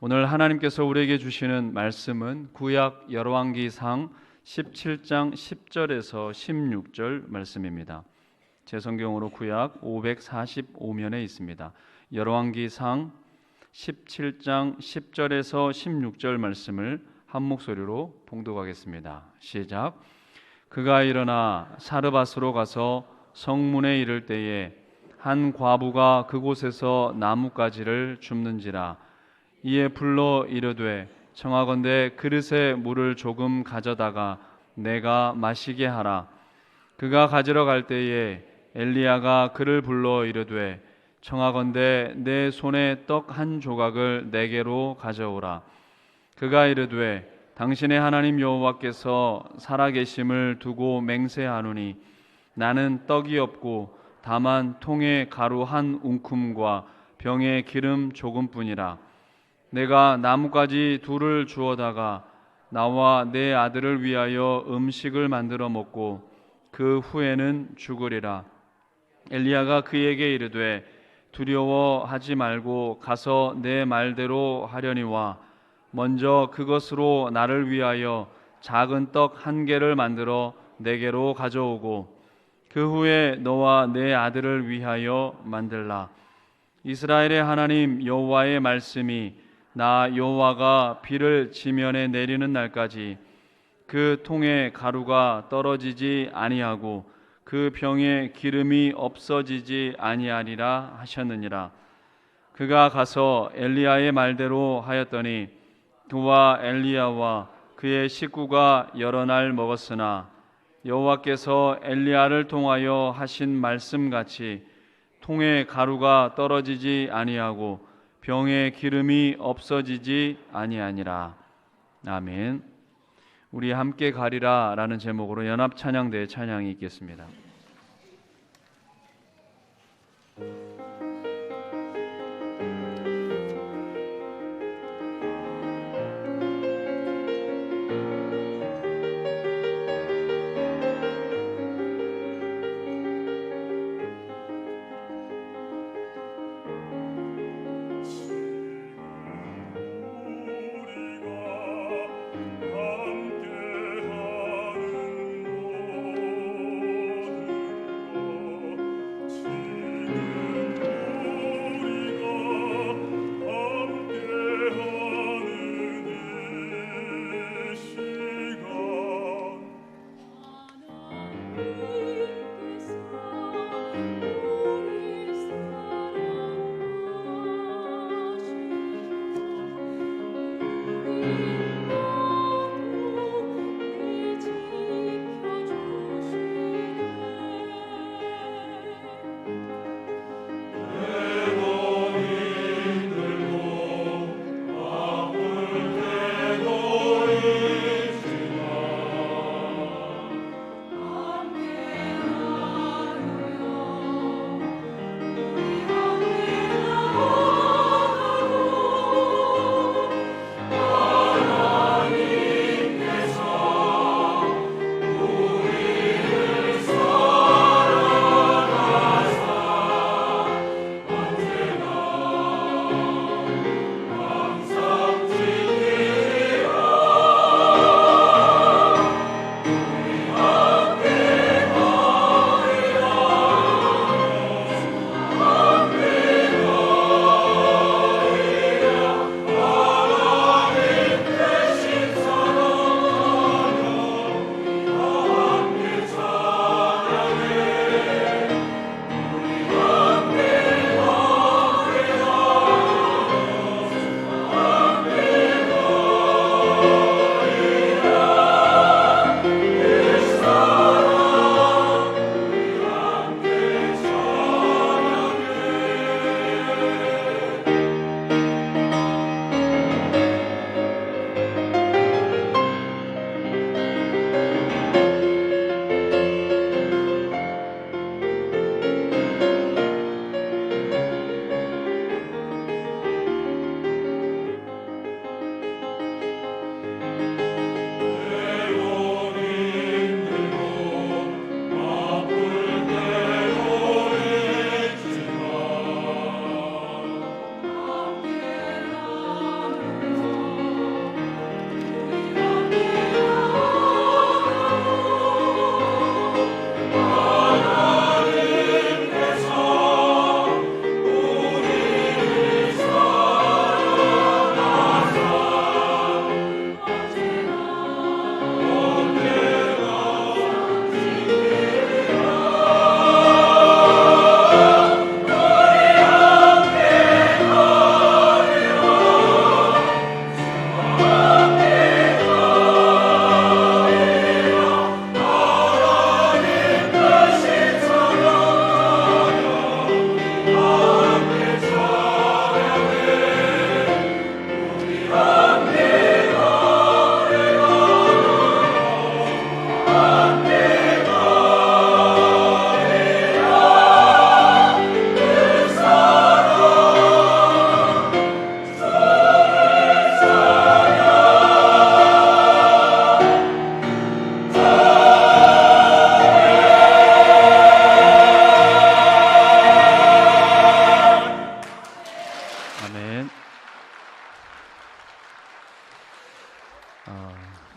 오늘 하나님께서 우리에게 주시는 말씀은 구약 열왕기상 17장 10절에서 16절 말씀입니다. 제 성경으로 구약 545면에 있습니다. 열왕기상 17장 10절에서 16절 말씀을 한 목소리로 봉독하겠습니다. 시작. 그가 일어나 사르밧으로 가서 성문에 이를 때에 한 과부가 그곳에서 나뭇가지를 줍는지라. 이에 불러 이르되 청하건대 그릇에 물을 조금 가져다가 내가 마시게 하라. 그가 가지러 갈 때에 엘리야가 그를 불러 이르되 청하건대 내 손에 떡 한 조각을 내게로 가져오라. 그가 이르되 당신의 하나님 여호와께서 살아계심을 두고 맹세하노니 나는 떡이 없고 다만 통에 가루 한 웅큼과 병에 기름 조금뿐이라. 내가 나뭇가지 둘을 주어다가 나와 내 아들을 위하여 음식을 만들어 먹고 그 후에는 죽으리라. 엘리야가 그에게 이르되 두려워하지 말고 가서 내 말대로 하려니와 먼저 그것으로 나를 위하여 작은 떡 한 개를 만들어 내게로 가져오고 그 후에 너와 내 아들을 위하여 만들라. 이스라엘의 하나님 여호와의 말씀이 나 여호와가 비를 지면에 내리는 날까지 그 통에 가루가 떨어지지 아니하고 그 병에 기름이 없어지지 아니하리라 하셨느니라. 그가 가서 엘리야의 말대로 하였더니 그와 엘리야와 그의 식구가 여러 날 먹었으나 여호와께서 엘리야를 통하여 하신 말씀같이 통에 가루가 떨어지지 아니하고 병에 기름이 없어지지 아니하니라. 아멘. 우리 함께 가리라 라는 제목으로 연합찬양대 찬양이 있겠습니다.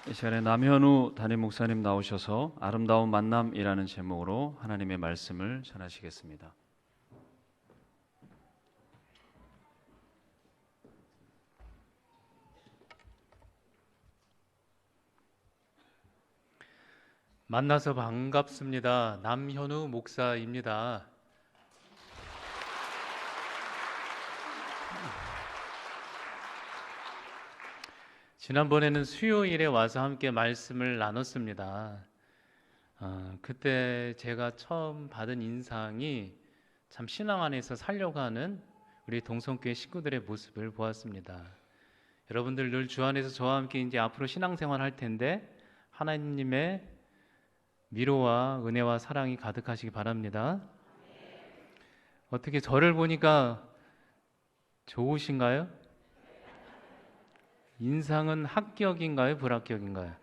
이 시간에 남현우 담임 목사님 나오셔서 아름다운 만남이라는 제목으로 하나님의 말씀을 전하시겠습니다. 만나서 반갑습니다. 남현우 목사입니다. 지난번에는 수요일에 와서 함께 말씀을 나눴습니다. 그때 제가 처음 받은 인상이 참 신앙 안에서 살려고 하는 우리 동성교회 식구들의 모습을 보았습니다. 여러분들 늘 주 안에서 저와 함께 이제 앞으로 신앙생활 할 텐데 하나님의 위로와 은혜와 사랑이 가득하시기 바랍니다. 어떻게 저를 보니까 좋으신가요? 인상은 합격인가요? 불합격인가요?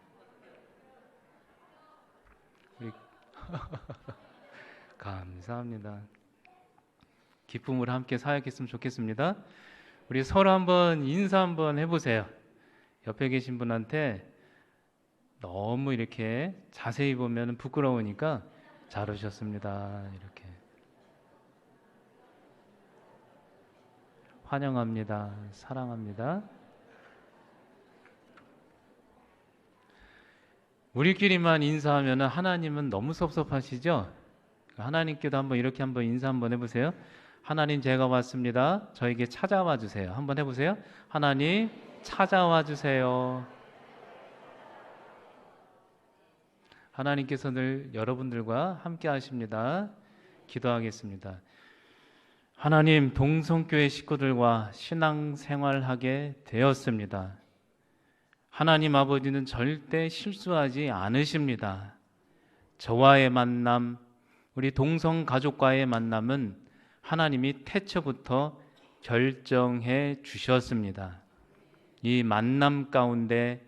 감사합니다. 기쁨으로 함께 사역했으면 좋겠습니다. 우리 서로 한번 인사 한번 해보세요. 옆에 계신 분한테 너무 이렇게 자세히 보면 부끄러우니까 잘 오셨습니다. 이렇게 환영합니다. 사랑합니다. 우리끼리만 인사하면 하나님은 너무 섭섭하시죠? 하나님께도 한번 이렇게 한번 인사 한번 해보세요. 하나님, 제가 왔습니다. 저에게 찾아와 주세요. 한번 해보세요. 하나님, 찾아와 주세요. 하나님께서 늘 여러분들과 함께 하십니다. 기도하겠습니다. 하나님, 동성교회 식구들과 신앙생활하게 되었습니다. 하나님 아버지는 절대 실수하지 않으십니다. 저와의 만남, 우리 동성 가족과의 만남은 하나님이 태초부터 결정해 주셨습니다. 이 만남 가운데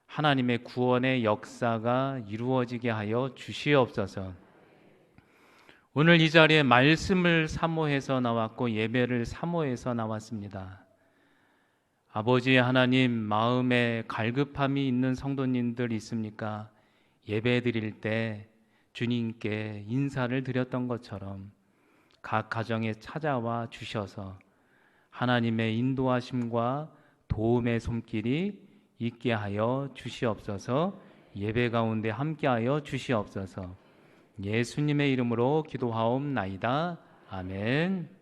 하나님의 구원의 역사가 이루어지게 하여 주시옵소서. 오늘 이 자리에 말씀을 사모해서 나왔고 예배를 사모해서 나왔습니다. 아버지 하나님, 마음에 갈급함이 있는 성도님들 있습니까? 예배 드릴 때 주님께 인사를 드렸던 것처럼 각 가정에 찾아와 주셔서 하나님의 인도하심과 도움의 손길이 있게 하여 주시옵소서. 예배 가운데 함께하여 주시옵소서. 예수님의 이름으로 기도하옵나이다. 아멘.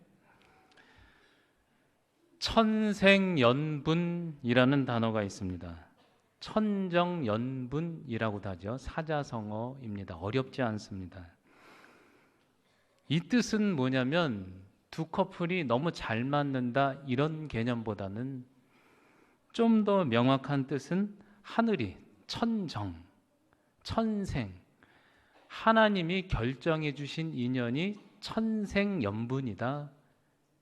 천생연분이라는 단어가 있습니다. 천정연분이라고도 하죠. 사자성어입니다. 어렵지 않습니다. 이 뜻은 뭐냐면 두 커플이 너무 잘 맞는다 이런 개념보다는 좀 더 명확한 뜻은 하늘이 천정, 천생, 하나님이 결정해 주신 인연이 천생연분이다.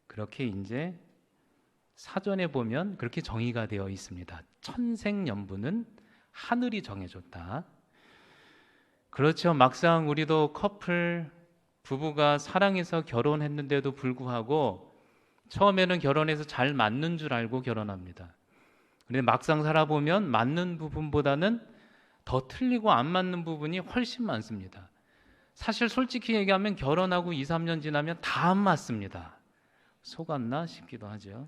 그렇게 이제 사전에 보면 그렇게 정의가 되어 있습니다. 천생연분은 하늘이 정해줬다. 그렇죠. 막상 우리도 커플, 부부가 사랑해서 결혼했는데도 불구하고 처음에는 결혼해서 잘 맞는 줄 알고 결혼합니다. 그런데 막상 살아보면 맞는 부분보다는 더 틀리고 안 맞는 부분이 훨씬 많습니다. 사실 솔직히 얘기하면 결혼하고 2, 3년 지나면 다 안 맞습니다. 속았나 싶기도 하죠.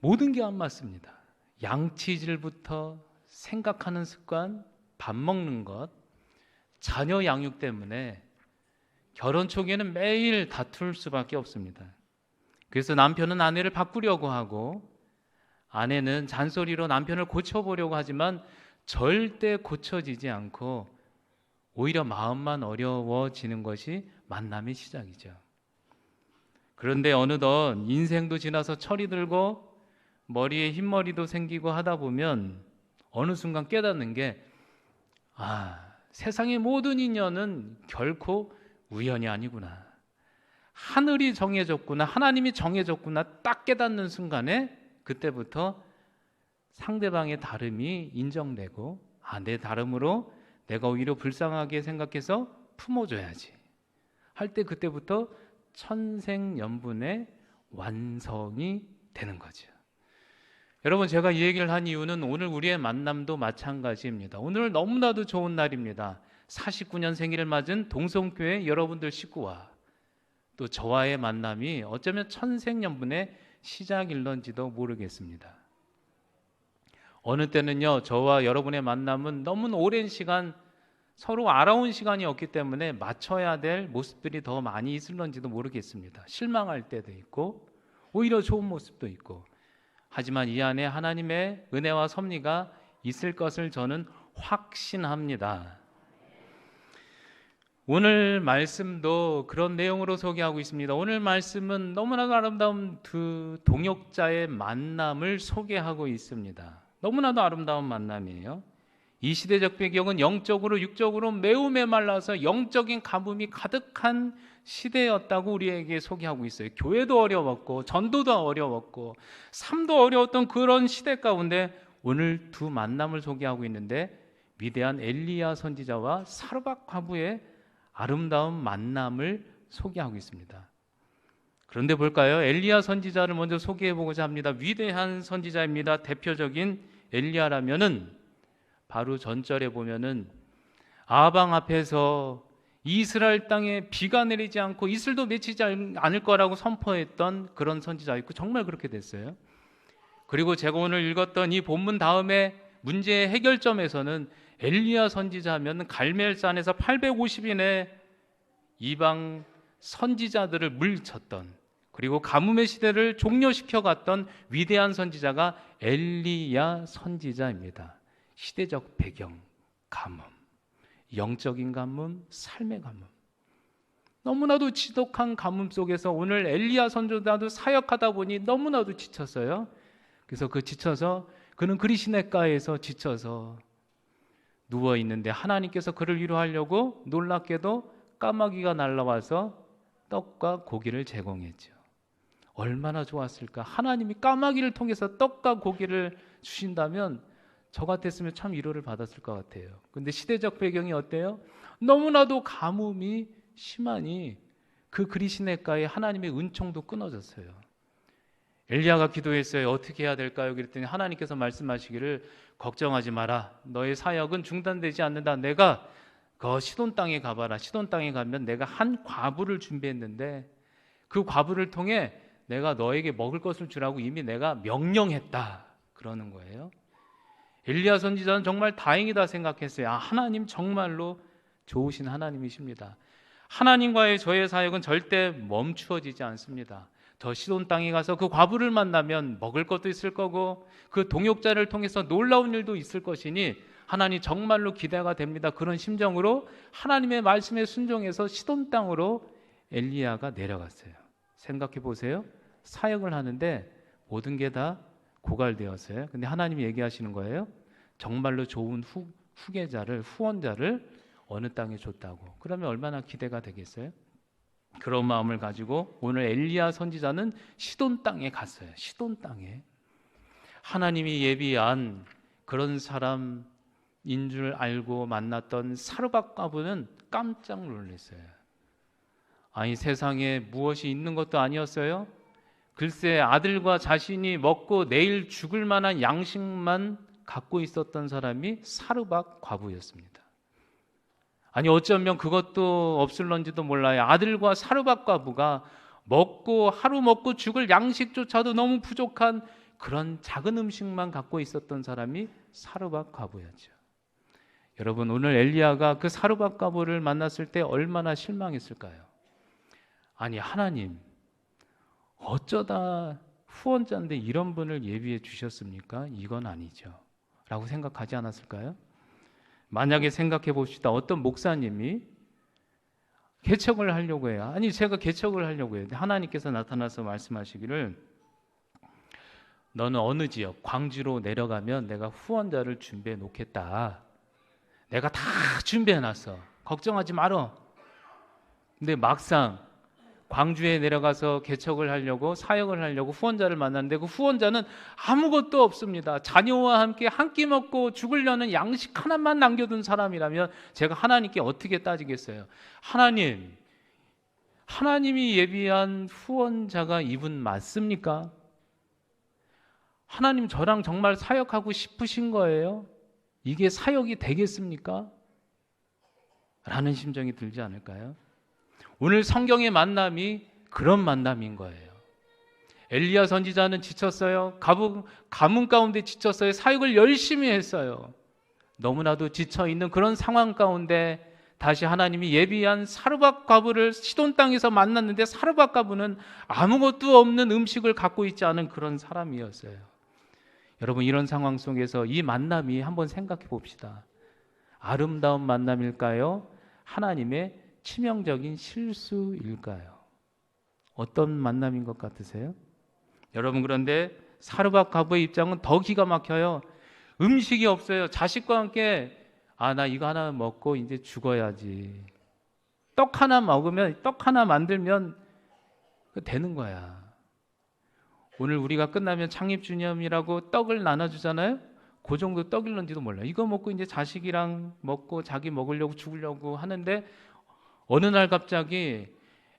모든 게 안 맞습니다. 양치질부터 생각하는 습관, 밥 먹는 것, 자녀 양육 때문에 결혼 초기에는 매일 다툴 수밖에 없습니다. 그래서 남편은 아내를 바꾸려고 하고 아내는 잔소리로 남편을 고쳐보려고 하지만 절대 고쳐지지 않고 오히려 마음만 어려워지는 것이 만남의 시작이죠. 그런데 어느덧 인생도 지나서 철이 들고 머리에 흰머리도 생기고 하다 보면 어느 순간 깨닫는 게 세상의 모든 인연은 결코 우연이 아니구나. 하늘이 정해졌구나. 하나님이 정해졌구나. 딱 깨닫는 순간에 그때부터 상대방의 다름이 인정되고 내 다름으로 내가 오히려 불쌍하게 생각해서 품어줘야지 할 때 그때부터 천생연분의 완성이 되는 거죠. 여러분, 제가 이 얘기를 한 이유는 오늘 우리의 만남도 마찬가지입니다. 오늘 너무나도 좋은 날입니다. 49년 생일을 맞은 동성교회 여러분들 식구와 또 저와의 만남이 어쩌면 천생연분의 시작일런지도 모르겠습니다. 어느 때는요, 저와 여러분의 만남은 너무 오랜 시간 서로 알아온 시간이 없기 때문에 맞춰야 될 모습들이 더 많이 있을런지도 모르겠습니다. 실망할 때도 있고 오히려 좋은 모습도 있고, 하지만 이 안에 하나님의 은혜와 섭리가 있을 것을 저는 확신합니다. 오늘 말씀도 그런 내용으로 소개하고 있습니다. 오늘 말씀은 너무나도 아름다운 두 동역자의 만남을 소개하고 있습니다. 너무나도 아름다운 만남이에요. 이 시대적 배경은 영적으로 육적으로 매우 메말라서 영적인 가뭄이 가득한 시대였다고 우리에게 소개하고 있어요. 교회도 어려웠고 전도도 어려웠고 삶도 어려웠던 그런 시대 가운데 오늘 두 만남을 소개하고 있는데, 위대한 엘리야 선지자와 사르밧 과부의 아름다운 만남을 소개하고 있습니다. 그런데 볼까요? 엘리야 선지자를 먼저 소개해 보고자 합니다. 위대한 선지자입니다. 대표적인 엘리야라면은 바로 전절에 보면은 아방 앞에서 이스라엘 땅에 비가 내리지 않고 이슬도 맺히지 않을 거라고 선포했던 그런 선지자였고, 정말 그렇게 됐어요. 그리고 제가 오늘 읽었던 이 본문 다음에 문제의 해결점에서는 엘리야 선지자하면 갈멜산에서 850인의 이방 선지자들을 물리쳤던, 그리고 가뭄의 시대를 종료시켜 갔던 위대한 선지자가 엘리야 선지자입니다. 시대적 배경, 가뭄, 영적인 가뭄, 삶의 가뭄, 너무나도 지독한 가뭄 속에서 오늘 엘리야 선지자도 사역하다 보니 너무나도 지쳤어요. 그래서 지쳐서 그는 그리시네가에서 지쳐서 누워 있는데 하나님께서 그를 위로하려고 놀랍게도 까마귀가 날아와서 떡과 고기를 제공했죠. 얼마나 좋았을까. 하나님이 까마귀를 통해서 떡과 고기를 주신다면 저 같았으면 참 위로를 받았을 것 같아요. 근데 시대적 배경이 어때요? 너무나도 가뭄이 심하니 그 그리시네가에 하나님의 은총도 끊어졌어요. 엘리야가 기도했어요. 어떻게 해야 될까요? 그랬더니 하나님께서 말씀하시기를, 걱정하지 마라. 너의 사역은 중단되지 않는다. 내가 그 시돈 땅에 가봐라. 시돈 땅에 가면 내가 한 과부를 준비했는데 그 과부를 통해 내가 너에게 먹을 것을 주라고 이미 내가 명령했다. 그러는 거예요. 엘리야 선지자는 정말 다행이다 생각했어요. 하나님 정말로 좋으신 하나님이십니다. 하나님과의 저의 사역은 절대 멈추어지지 않습니다. 더 시돈 땅에 가서 그 과부를 만나면 먹을 것도 있을 거고 그 동역자를 통해서 놀라운 일도 있을 것이니 하나님 정말로 기대가 됩니다. 그런 심정으로 하나님의 말씀에 순종해서 시돈 땅으로 엘리야가 내려갔어요. 생각해 보세요. 사역을 하는데 모든 게 다 고갈되었어요. 근데 하나님이 얘기하시는 거예요. 정말로 좋은 후원자를 어느 땅에 줬다고. 그러면 얼마나 기대가 되겠어요? 그런 마음을 가지고 오늘 엘리야 선지자는 시돈 땅에 갔어요. 시돈 땅에 하나님이 예비한 그런 사람인 줄 알고 만났던 사르밧 과부는 깜짝 놀랐어요. 아니, 세상에 무엇이 있는 것도 아니었어요. 글쎄, 아들과 자신이 먹고 내일 죽을 만한 양식만 갖고 있었던 사람이 사르밧 과부였습니다. 아니, 어쩌면 그것도 없을런지도 몰라요. 아들과 사르밧 과부가 하루 먹고 죽을 양식조차도 너무 부족한 그런 작은 음식만 갖고 있었던 사람이 사르밧 과부였죠. 여러분, 오늘 엘리야가 그 사르밧 과부를 만났을 때 얼마나 실망했을까요? 아니, 하나님 어쩌다 후원자인데 이런 분을 예비해 주셨습니까? 이건 아니죠 라고 생각하지 않았을까요? 만약에 생각해 봅시다. 어떤 목사님이 개척을 하려고 해요. 아니, 제가 개척을 하려고 해요. 하나님께서 나타나서 말씀하시기를, 너는 어느 지역, 광주로 내려가면 내가 후원자를 준비해 놓겠다. 내가 다 준비해 놨어. 걱정하지 말어. 근데 막상 광주에 내려가서 개척을 하려고, 사역을 하려고 후원자를 만났는데 그 후원자는 아무것도 없습니다. 자녀와 함께 한 끼 먹고 죽으려는 양식 하나만 남겨둔 사람이라면 제가 하나님께 어떻게 따지겠어요? 하나님이 예비한 후원자가 이분 맞습니까? 하나님 저랑 정말 사역하고 싶으신 거예요? 이게 사역이 되겠습니까? 라는 심정이 들지 않을까요? 오늘 성경의 만남이 그런 만남인 거예요. 엘리야 선지자는 지쳤어요. 가뭄 가운데 지쳤어요. 사역을 열심히 했어요. 너무나도 지쳐있는 그런 상황 가운데 다시 하나님이 예비한 사르밧 과부를 시돈 땅에서 만났는데 사르밧 과부는 아무것도 없는 음식을 갖고 있지 않은 그런 사람이었어요. 여러분, 이런 상황 속에서 이 만남이 한번 생각해 봅시다. 아름다운 만남일까요? 하나님의 치명적인 실수일까요? 어떤 만남인 것 같으세요? 여러분, 그런데 사르밧 과부의 입장은 더 기가 막혀요. 음식이 없어요. 자식과 함께 나 이거 하나 먹고 이제 죽어야지. 떡 하나 먹으면, 떡 하나 만들면 되는 거야. 오늘 우리가 끝나면 창립주념이라고 떡을 나눠주잖아요. 그 정도 떡일런지도 몰라요. 이거 먹고 이제 자식이랑 먹고 자기 먹으려고 죽으려고 하는데 어느 날 갑자기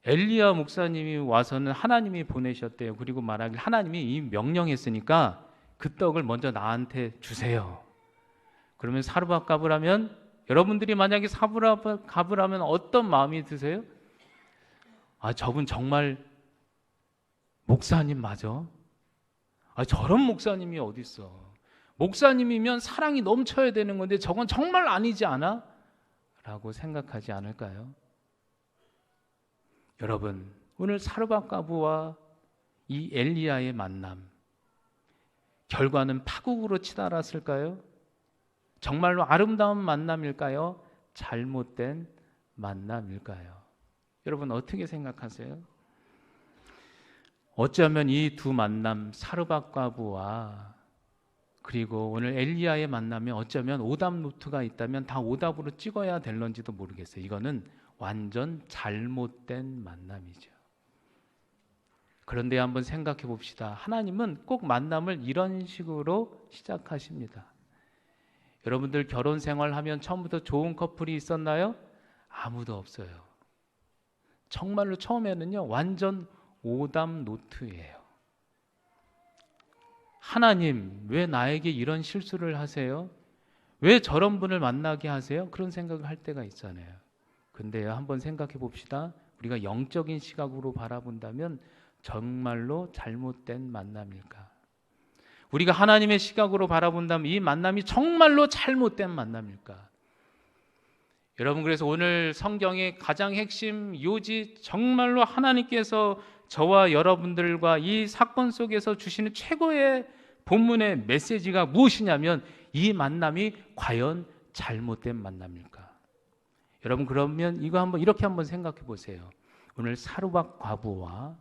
엘리야 목사님이 와서는 하나님이 보내셨대요. 그리고 말하길 하나님이 이 명령했으니까 그 떡을 먼저 나한테 주세요. 그러면 사르밧 과부라면, 여러분들이 만약에 사르밧 과부라면 어떤 마음이 드세요? 저분 정말 목사님 맞아? 저런 목사님이 어딨어? 목사님이면 사랑이 넘쳐야 되는 건데 저건 정말 아니지 않아? 라고 생각하지 않을까요? 여러분, 오늘 사르밧 과부와 이 엘리야의 만남, 결과는 파국으로 치달았을까요? 정말로 아름다운 만남일까요? 잘못된 만남일까요? 여러분, 어떻게 생각하세요? 어쩌면 이 두 만남, 사르밧 과부와 그리고 오늘 엘리야의 만남에 어쩌면 오답 노트가 있다면 다 오답으로 찍어야 될런지도 모르겠어요. 이거는 완전 잘못된 만남이죠. 그런데 한번 생각해 봅시다. 하나님은 꼭 만남을 이런 식으로 시작하십니다. 여러분들 결혼 생활하면 처음부터 좋은 커플이 있었나요? 아무도 없어요. 정말로 처음에는요, 완전 오답 노트예요. 하나님, 왜 나에게 이런 실수를 하세요? 왜 저런 분을 만나게 하세요? 그런 생각을 할 때가 있잖아요. 근데요, 한번 생각해 봅시다. 우리가 영적인 시각으로 바라본다면 정말로 잘못된 만남일까? 우리가 하나님의 시각으로 바라본다면 이 만남이 정말로 잘못된 만남일까? 여러분, 그래서 오늘 성경의 가장 핵심 요지, 정말로 하나님께서 저와 여러분들과 이 사건 속에서 주시는 최고의 본문의 메시지가 무엇이냐면 이 만남이 과연 잘못된 만남일까? 여러분, 그러면 이거 이렇게 한번 생각해 보세요. 오늘 사르밧 과부와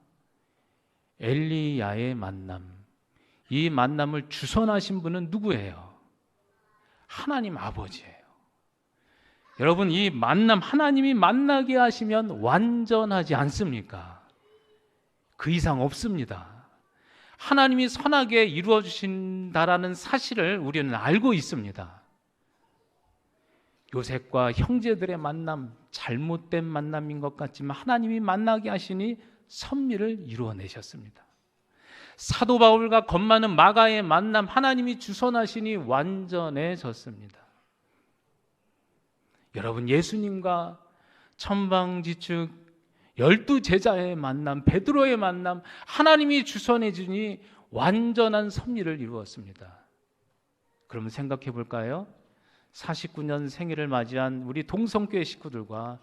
엘리야의 만남, 이 만남을 주선하신 분은 누구예요? 하나님 아버지예요. 여러분, 이 만남, 하나님이 만나게 하시면 완전하지 않습니까? 그 이상 없습니다. 하나님이 선하게 이루어 주신다라는 사실을 우리는 알고 있습니다. 요셉과 형제들의 만남, 잘못된 만남인 것 같지만 하나님이 만나게 하시니 선미를 이루어내셨습니다. 사도 바울과 겁 많은 마가의 만남, 하나님이 주선하시니 완전해졌습니다. 여러분, 예수님과 천방지축 12제자의 만남, 베드로의 만남, 하나님이 주선해 주니 완전한 섭리를 이루었습니다. 그러면 생각해 볼까요? 49년 생일을 맞이한 우리 동성교회 식구들과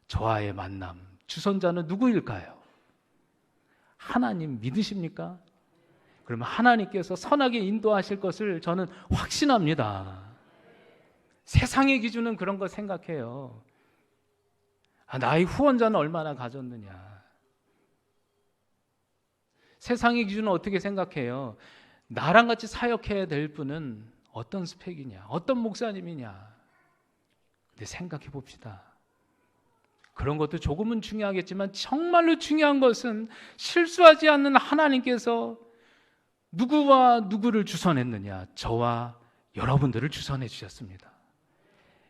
저와의 만남, 주선자는 누구일까요? 하나님 믿으십니까? 그러면 하나님께서 선하게 인도하실 것을 저는 확신합니다. 세상의 기준은 그런 거 생각해요. 나의 후원자는 얼마나 가졌느냐. 세상의 기준은 어떻게 생각해요? 나랑 같이 사역해야 될 분은 어떤 스펙이냐, 어떤 목사님이냐. 근데 생각해 봅시다. 그런 것도 조금은 중요하겠지만 정말로 중요한 것은 실수하지 않는 하나님께서 누구와 누구를 주선했느냐. 저와 여러분들을 주선해 주셨습니다.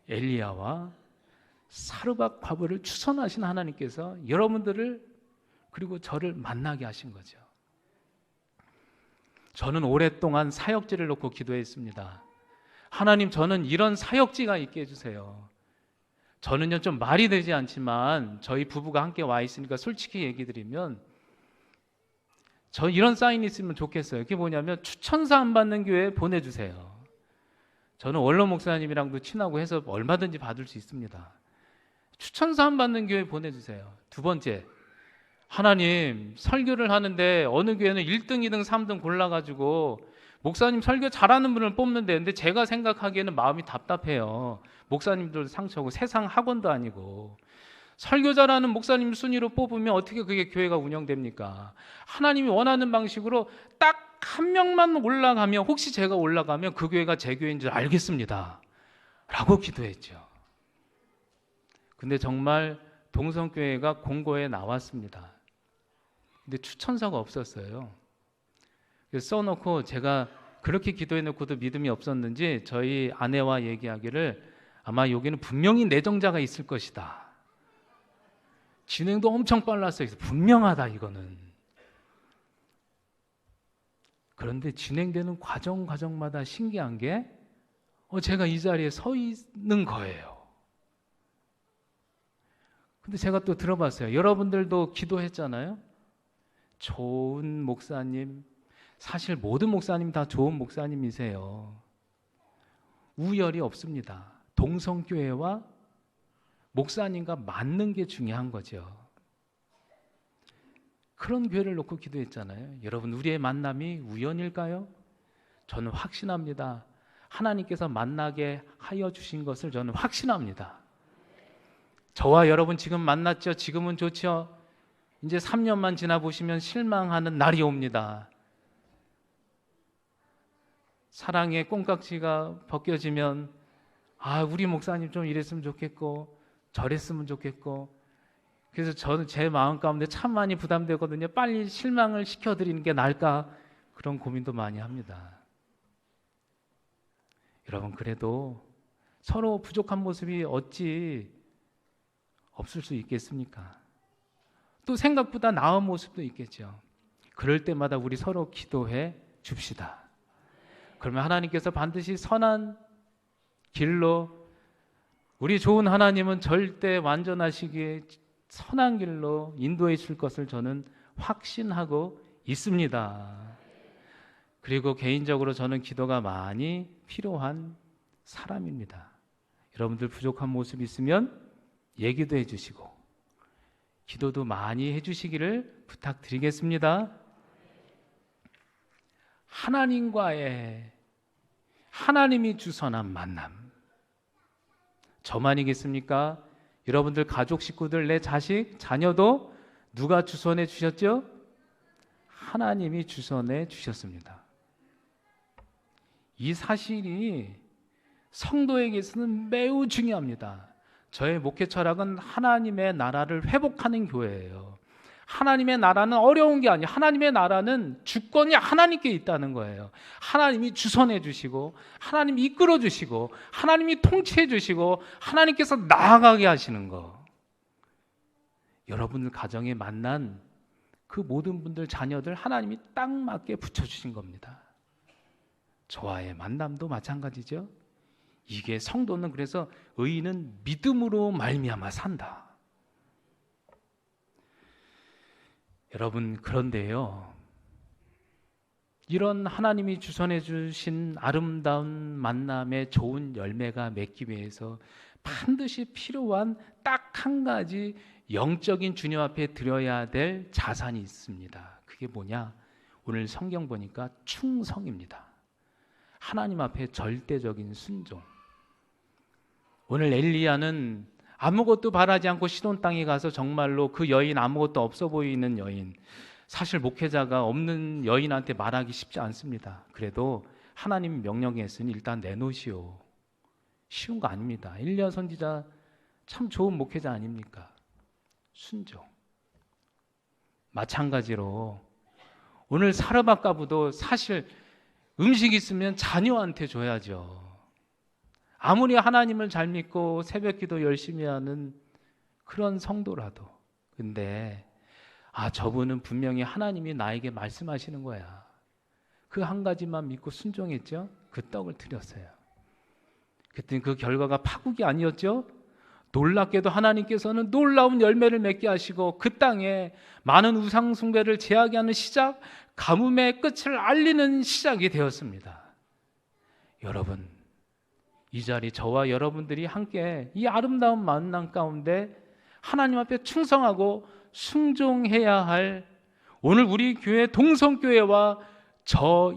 엘리야와 사르밧 과부를 추선하신 하나님께서 여러분들을 그리고 저를 만나게 하신 거죠. 저는 오랫동안 사역지를 놓고 기도했습니다. 하나님, 저는 이런 사역지가 있게 해주세요. 저는요 좀 말이 되지 않지만 저희 부부가 함께 와 있으니까 솔직히 얘기 드리면 저 이런 사인이 있으면 좋겠어요. 그게 뭐냐면 추천사 안 받는 교회 보내주세요. 저는 원로 목사님이랑도 친하고 해서 얼마든지 받을 수 있습니다. 추천사 안 받는 교회 보내주세요. 두 번째, 하나님, 설교를 하는데 어느 교회는 1등, 2등, 3등 골라가지고 목사님 설교 잘하는 분을 뽑는데, 근데 제가 생각하기에는 마음이 답답해요. 목사님들도 상처고 세상 학원도 아니고 설교 잘하는 목사님 순위로 뽑으면 어떻게 그게 교회가 운영됩니까? 하나님이 원하는 방식으로 딱 한 명만 올라가면, 혹시 제가 올라가면 그 교회가 제 교회인 줄 알겠습니다 라고 기도했죠. 근데 정말 동성교회가 공고에 나왔습니다. 근데 추천사가 없었어요. 그래서 써놓고 제가 그렇게 기도해놓고도 믿음이 없었는지 저희 아내와 얘기하기를 아마 여기는 분명히 내정자가 있을 것이다. 진행도 엄청 빨랐어요. 분명하다 이거는. 그런데 진행되는 과정마다 신기한 게 제가 이 자리에 서 있는 거예요. 근데 제가 또 들어봤어요. 여러분들도 기도했잖아요. 좋은 목사님, 사실 모든 목사님 다 좋은 목사님이세요. 우열이 없습니다. 동성교회와 목사님과 맞는 게 중요한 거죠. 그런 교회를 놓고 기도했잖아요. 여러분, 우리의 만남이 우연일까요? 저는 확신합니다. 하나님께서 만나게 하여 주신 것을 저는 확신합니다. 저와 여러분 지금 만났죠? 지금은 좋죠? 이제 3년만 지나보시면 실망하는 날이 옵니다. 사랑의 꽁깍지가 벗겨지면 우리 목사님 좀 이랬으면 좋겠고 저랬으면 좋겠고, 그래서 저는 제 마음 가운데 참 많이 부담되거든요. 빨리 실망을 시켜드리는 게 나을까, 그런 고민도 많이 합니다. 여러분, 그래도 서로 부족한 모습이 어찌 없을 수 있겠습니까? 또 생각보다 나은 모습도 있겠죠. 그럴 때마다 우리 서로 기도해 줍시다. 그러면 하나님께서 반드시 선한 길로, 우리 좋은 하나님은 절대 완전하시기에 선한 길로 인도해 줄 것을 저는 확신하고 있습니다. 그리고 개인적으로 저는 기도가 많이 필요한 사람입니다. 여러분들 부족한 모습 있으면 얘기도 해주시고 기도도 많이 해주시기를 부탁드리겠습니다. 하나님이 주선한 만남, 저만이겠습니까? 여러분들 가족, 식구들, 내 자식, 자녀도 누가 주선해 주셨죠? 하나님이 주선해 주셨습니다. 이 사실이 성도에게서는 매우 중요합니다. 저의 목회 철학은 하나님의 나라를 회복하는 교회예요. 하나님의 나라는 어려운 게 아니에요. 하나님의 나라는 주권이 하나님께 있다는 거예요. 하나님이 주선해 주시고, 하나님이 이끌어 주시고, 하나님이 통치해 주시고, 하나님께서 나아가게 하시는 거. 여러분들 가정에 만난 그 모든 분들, 자녀들 하나님이 딱 맞게 붙여주신 겁니다. 저와의 만남도 마찬가지죠. 이게 성도는, 그래서 의인은 믿음으로 말미암아 산다. 여러분, 그런데요, 이런 하나님이 주선해 주신 아름다운 만남의 좋은 열매가 맺기 위해서 반드시 필요한 딱 한 가지 영적인 주님 앞에 드려야 될 자산이 있습니다. 그게 뭐냐? 오늘 성경 보니까 충성입니다. 하나님 앞에 절대적인 순종. 오늘 엘리야는 아무것도 바라지 않고 시돈 땅에 가서 정말로 그 여인, 아무것도 없어 보이는 여인, 사실 목회자가 없는 여인한테 말하기 쉽지 않습니다. 그래도 하나님 명령했으니 일단 내놓으시오. 쉬운 거 아닙니다. 엘리야 선지자 참 좋은 목회자 아닙니까? 순종. 마찬가지로 오늘 사르밧가부도 사실 음식 있으면 자녀한테 줘야죠. 아무리 하나님을 잘 믿고 새벽기도 열심히 하는 그런 성도라도, 근데 저분은 분명히 하나님이 나에게 말씀하시는 거야. 그 한 가지만 믿고 순종했죠. 그 떡을 드렸어요. 그랬더니 그 결과가 파국이 아니었죠. 놀랍게도 하나님께서는 놀라운 열매를 맺게 하시고 그 땅에 많은 우상 숭배를 제하게 하는 시작, 가뭄의 끝을 알리는 시작이 되었습니다. 여러분, 이 자리 저와 여러분들이 함께 이 아름다운 만남 가운데 하나님 앞에 충성하고 순종해야 할, 오늘 우리 교회 동성교회와 저와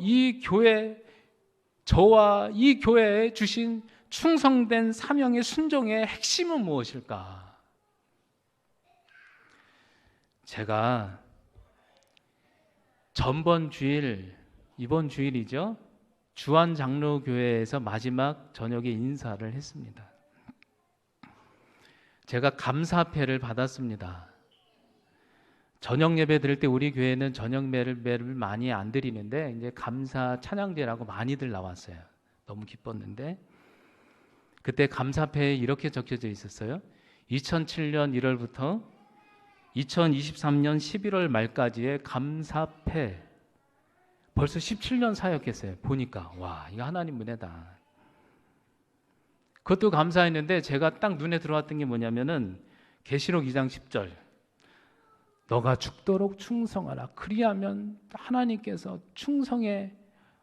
이 교회에 주신 충성된 사명의 순종의 핵심은 무엇일까? 제가 전번 주일, 이번 주일이죠, 주안장로교회에서 마지막 저녁에 인사를 했습니다. 제가 감사패를 받았습니다. 저녁 예배 드릴 때 우리 교회는 저녁 예배를 많이 안 드리는데 이제 감사 찬양제라고 많이들 나왔어요. 너무 기뻤는데 그때 감사패에 이렇게 적혀져 있었어요. 2007년 1월부터 2023년 11월 말까지의 감사패. 벌써 17년 사역했어요. 보니까 와, 이거 하나님 은혜다. 그것도 감사했는데 제가 딱 눈에 들어왔던 게 뭐냐면은 계시록 2장 10절, 너가 죽도록 충성하라. 그리하면 하나님께서 충성의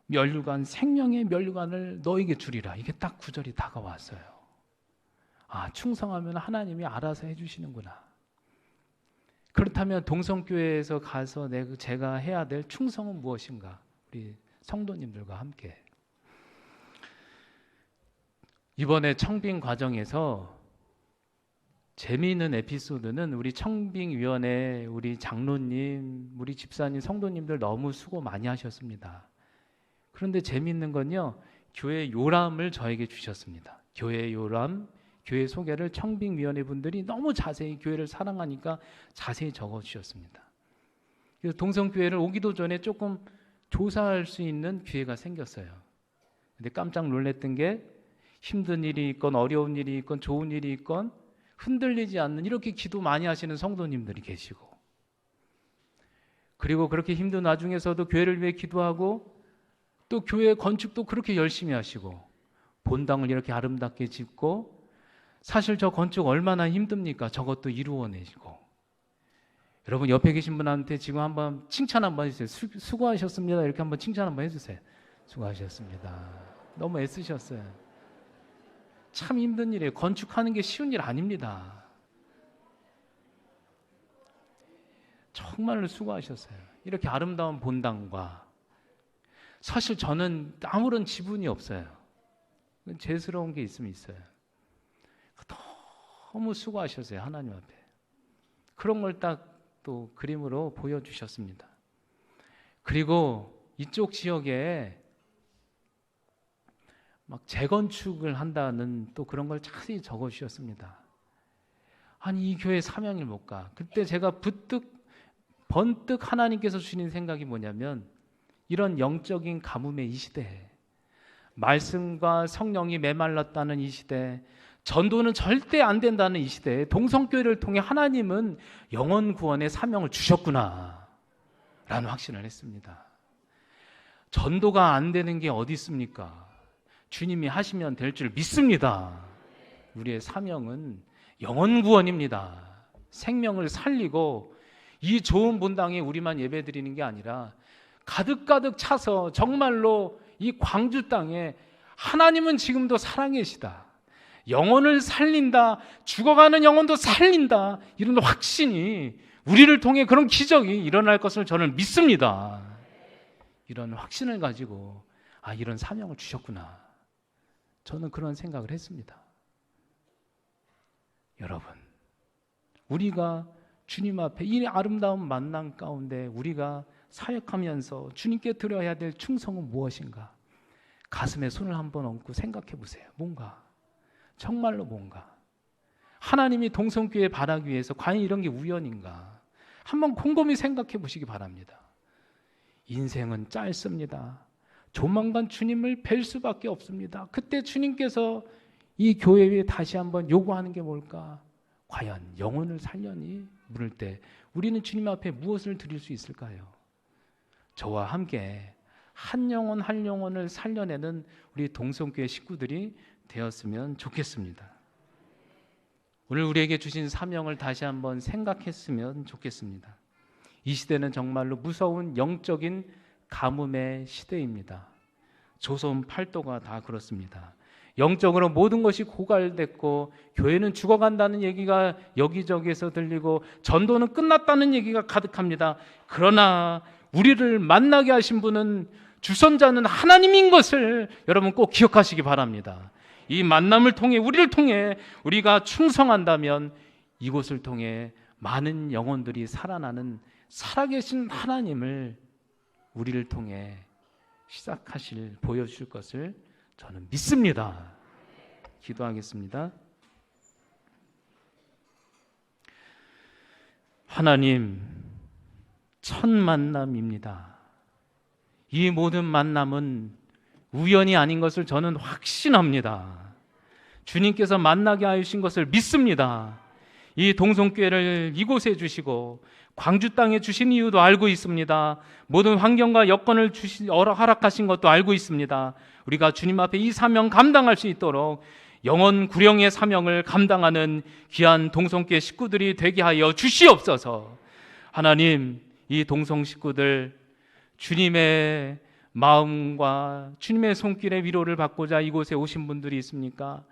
면류관, 생명의 면류관을 너에게 주리라. 이게 딱 구절이 다가왔어요. 아, 충성하면 하나님이 알아서 해주시는구나. 그렇다면 동성교회에서 가서 제가 해야 될 충성은 무엇인가? 우리 성도님들과 함께 이번에 청빙 과정에서 재미있는 에피소드는 우리 청빙위원회 우리 장로님, 우리 집사님, 성도님들 너무 수고 많이 하셨습니다. 그런데 재미있는 건요, 교회 요람을 저에게 주셨습니다. 교회 요람, 교회 소개를 청빙위원회 분들이 너무 자세히 교회를 사랑하니까 자세히 적어주셨습니다. 그래서 동성교회를 오기도 전에 조금 조사할 수 있는 기회가 생겼어요. 근데 깜짝 놀랐던 게 힘든 일이 있건 어려운 일이 있건 좋은 일이 있건 흔들리지 않는, 이렇게 기도 많이 하시는 성도님들이 계시고, 그리고 그렇게 힘든 와중에서도 교회를 위해 기도하고 또 교회 건축도 그렇게 열심히 하시고 본당을 이렇게 아름답게 짓고, 사실 저 건축 얼마나 힘듭니까? 저것도 이루어내시고. 여러분 옆에 계신 분한테 지금 한번 칭찬 한번 해주세요. 수고하셨습니다. 이렇게 한번 칭찬 한번 해주세요. 수고하셨습니다. 너무 애쓰셨어요. 참 힘든 일이에요. 건축하는 게 쉬운 일 아닙니다. 정말로 수고하셨어요. 이렇게 아름다운 본당과, 사실 저는 아무런 지분이 없어요. 죄스러운 게 있으면 있어요. 너무 수고하셨어요. 하나님 앞에. 그런 걸 딱 또 그림으로 보여주셨습니다. 그리고 이쪽 지역에 막 재건축을 한다는 또 그런 걸 자세히 적어주셨습니다. 아니, 이 교회 사명을 못 가. 그때 제가 번뜩 하나님께서 주시는 생각이 뭐냐면, 이런 영적인 가뭄의 이 시대에, 말씀과 성령이 메말랐다는 이 시대에, 전도는 절대 안 된다는 이 시대에 동성교회를 통해 하나님은 영혼 구원의 사명을 주셨구나 라는 확신을 했습니다. 전도가 안 되는 게 어디 있습니까? 주님이 하시면 될 줄 믿습니다. 우리의 사명은 영혼 구원입니다. 생명을 살리고, 이 좋은 본당에 우리만 예배드리는 게 아니라 가득가득 차서 정말로 이 광주 땅에 하나님은 지금도 살아계시다, 영혼을 살린다, 죽어가는 영혼도 살린다, 이런 확신이 우리를 통해 그런 기적이 일어날 것을 저는 믿습니다. 이런 확신을 가지고 이런 사명을 주셨구나, 저는 그런 생각을 했습니다. 여러분, 우리가 주님 앞에 이 아름다운 만남 가운데 우리가 사역하면서 주님께 드려야 될 충성은 무엇인가? 가슴에 손을 한번 얹고 생각해 보세요. 뭔가, 정말로 뭔가 하나님이 동성교회 바라기 위해서 과연 이런 게 우연인가? 한번 곰곰이 생각해 보시기 바랍니다. 인생은 짧습니다. 조만간 주님을 뵐 수밖에 없습니다. 그때 주님께서 이 교회에 다시 한번 요구하는 게 뭘까? 과연 영혼을 살려니 물을 때 우리는 주님 앞에 무엇을 드릴 수 있을까요? 저와 함께 한 영혼 한 영혼을 살려내는 우리 동성교회 식구들이 되었으면 좋겠습니다. 오늘 우리에게 주신 사명을 다시 한번 생각했으면 좋겠습니다. 이 시대는 정말로 무서운 영적인 가뭄의 시대입니다. 조선 팔도가 다 그렇습니다. 영적으로 모든 것이 고갈됐고 교회는 죽어간다는 얘기가 여기저기에서 들리고 전도는 끝났다는 얘기가 가득합니다. 그러나 우리를 만나게 하신 분은 주선자는 하나님인 것을 여러분 꼭 기억하시기 바랍니다. 이 만남을 통해 우리를 통해 우리가 충성한다면 이곳을 통해 많은 영혼들이 살아나는 살아계신 하나님을 우리를 통해 보여주실 것을 저는 믿습니다. 기도하겠습니다. 하나님, 첫 만남입니다. 이 모든 만남은 우연이 아닌 것을 저는 확신합니다. 주님께서 만나게 하신 것을 믿습니다. 이 동성교회를 이곳에 주시고 광주 땅에 주신 이유도 알고 있습니다. 모든 환경과 여건을 허락하신 것도 알고 있습니다. 우리가 주님 앞에 이 사명 감당할 수 있도록 영혼 구령의 사명을 감당하는 귀한 동성교회 식구들이 되게 하여 주시옵소서. 하나님, 이 동성 식구들 주님의 마음과 주님의 손길의 위로를 받고자 이곳에 오신 분들이 있습니까?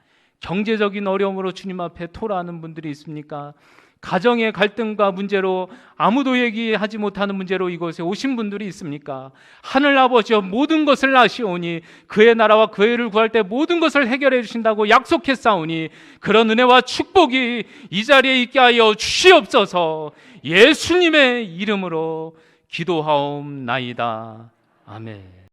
경제적인 어려움으로 주님 앞에 토라하는 분들이 있습니까? 가정의 갈등과 문제로 아무도 얘기하지 못하는 문제로 이곳에 오신 분들이 있습니까? 하늘 아버지여, 모든 것을 아시오니 그의 나라와 그의 의를 구할 때 모든 것을 해결해 주신다고 약속했사오니 그런 은혜와 축복이 이 자리에 있게 하여 주시옵소서. 예수님의 이름으로 기도하옵나이다. 아멘.